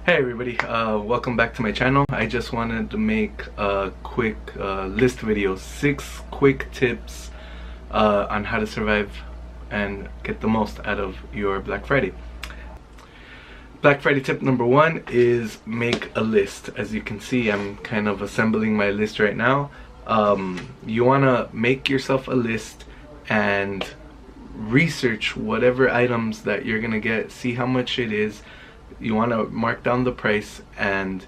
Hey everybody, welcome back to my channel. I just wanted to make a quick list video, 6 quick tips on how to survive and get the most out of your Black Friday. Black Friday tip number 1 is make a list. As you can see, I'm kind of assembling my list right now. You want to make yourself a list and research whatever items that you're gonna get, see how much it is. You want to mark down the price, and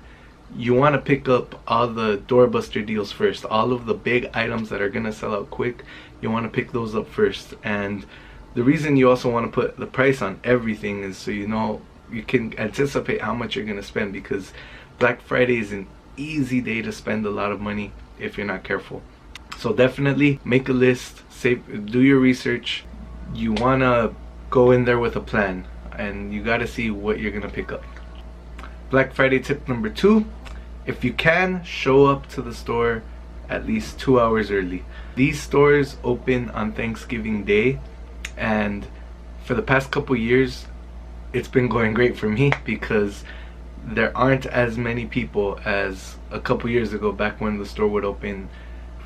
you want to pick up all the doorbuster deals first. All of the big items that are gonna sell out quick, you want to pick those up first. And the reason you also want to put the price on everything is so you know you can anticipate how much you're gonna spend, because Black Friday is an easy day to spend a lot of money if you're not careful. So definitely make a list, do your research. You want to go in there with a plan, and you got to see what you're gonna pick up. Black Friday tip number 2, if you can, show up to the store at least 2 hours early. These stores open on Thanksgiving Day, and for the past couple years it's been going great for me because there aren't as many people as a couple years ago, back when the store would open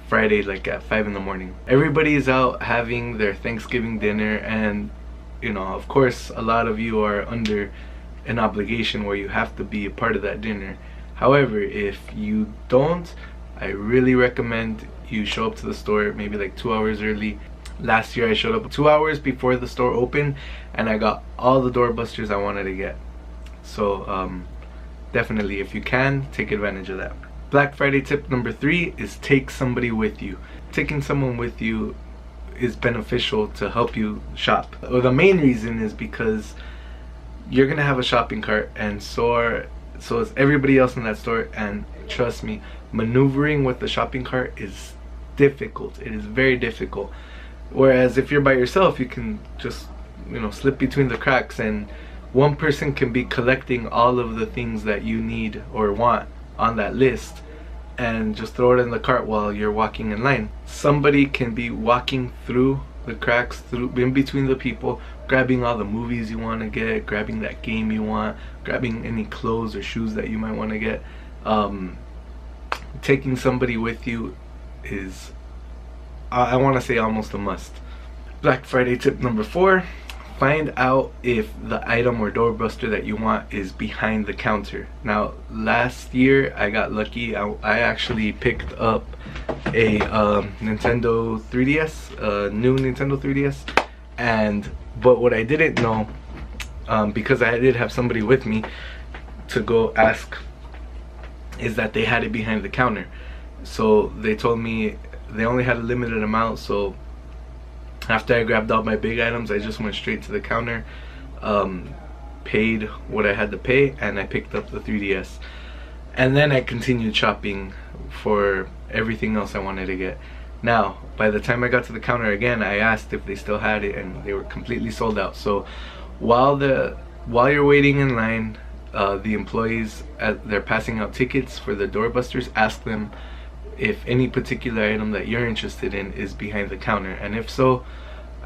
Friday like at 5 in the morning. Everybody is out having their Thanksgiving dinner, and you know, of course, a lot of you are under an obligation where you have to be a part of that dinner. However, if you don't, I really recommend you show up to the store maybe like 2 hours early. Last year I showed up 2 hours before the store opened, and I got all the doorbusters I wanted to get. So definitely, if you can, take advantage of that. Black Friday tip number 3 is take somebody with you. Taking someone with you is beneficial to help you shop. Well, the main reason is because you're gonna have a shopping cart, and so is everybody else in that store. And trust me, maneuvering with the shopping cart is difficult. It is very difficult. Whereas if you're by yourself, you can just, you know, slip between the cracks, and one person can be collecting all of the things that you need or want on that list and just throw it in the cart while you're walking in line. Somebody can be walking through the cracks, through in between the people, grabbing all the movies you want to get, grabbing that game you want, grabbing any clothes or shoes that you might want to get. Taking somebody with you is, I want to say, almost a must. Black Friday tip number 4, find out if the item or doorbuster that you want is behind the counter. Now, last year I got lucky. I actually picked up a Nintendo 3DS, new Nintendo 3DS, but what I didn't know, because I did have somebody with me to go ask, is that they had it behind the counter. So they told me they only had a limited amount, so after I grabbed all my big items, I just went straight to the counter, paid what I had to pay, and I picked up the 3DS. And then I continued shopping for everything else I wanted to get. Now, by the time I got to the counter again, I asked if they still had it, and they were completely sold out. So while you're waiting in line, the employees, they're passing out tickets for the doorbusters. Ask them if any particular item that you're interested in is behind the counter, and if so,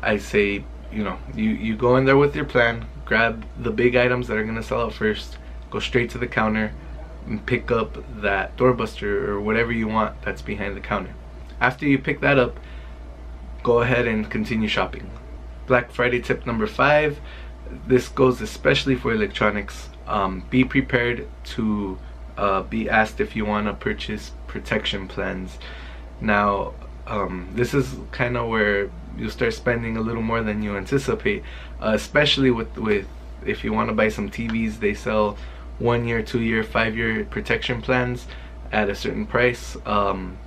I say, you know, you go in there with your plan, grab the big items that are gonna sell out first, go straight to the counter and pick up that doorbuster or whatever you want that's behind the counter. After you pick that up, go ahead and continue shopping. Black Friday tip number 5, this goes especially for electronics. Be prepared to be asked if you want to purchase protection plans. Now, this is kind of where you start spending a little more than you anticipate, especially with if you want to buy some TVs. They sell 1 year, 2 year, 5 year protection plans at a certain price.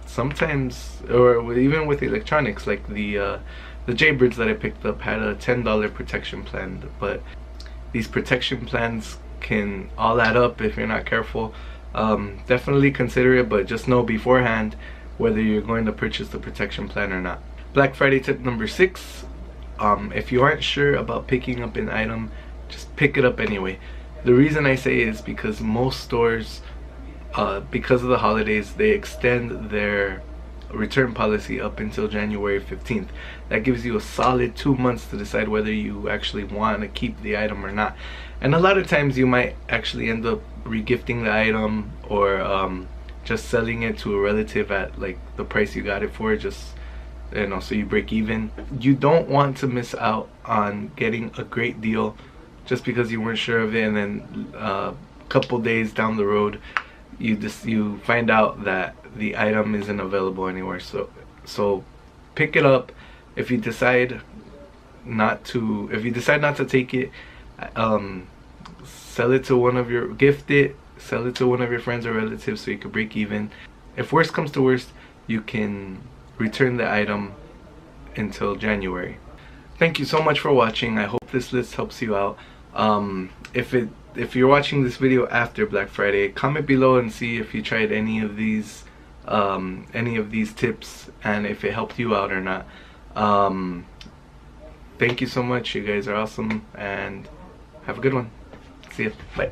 Sometimes, or even with electronics, like the Jaybirds that I picked up had a $10 protection plan, but these protection plans can all add up if you're not careful. Definitely consider it, but just know beforehand whether you're going to purchase the protection plan or not. Black Friday tip number 6, if you aren't sure about picking up an item, just pick it up anyway. The reason I say is because most stores, because of the holidays, they extend their return policy up until January 15th. That gives you a solid 2 months to decide whether you actually want to keep the item or not. And a lot of times you might actually end up regifting the item, or just selling it to a relative at like the price you got it for, just, you know, so you break even. You don't want to miss out on getting a great deal just because you weren't sure of it, and then a couple days down the road you find out that the item isn't available anywhere. So pick it up. If you decide not to take it, sell it to one of your sell it to one of your friends or relatives so you can break even. If worst comes to worst, you can return the item until January. Thank you so much for watching. I hope this list helps you out. If you're watching this video after Black Friday, comment below and see if you tried any of these tips and if it helped you out or not. Thank you so much. You guys are awesome, and have a good one. See ya. Bye.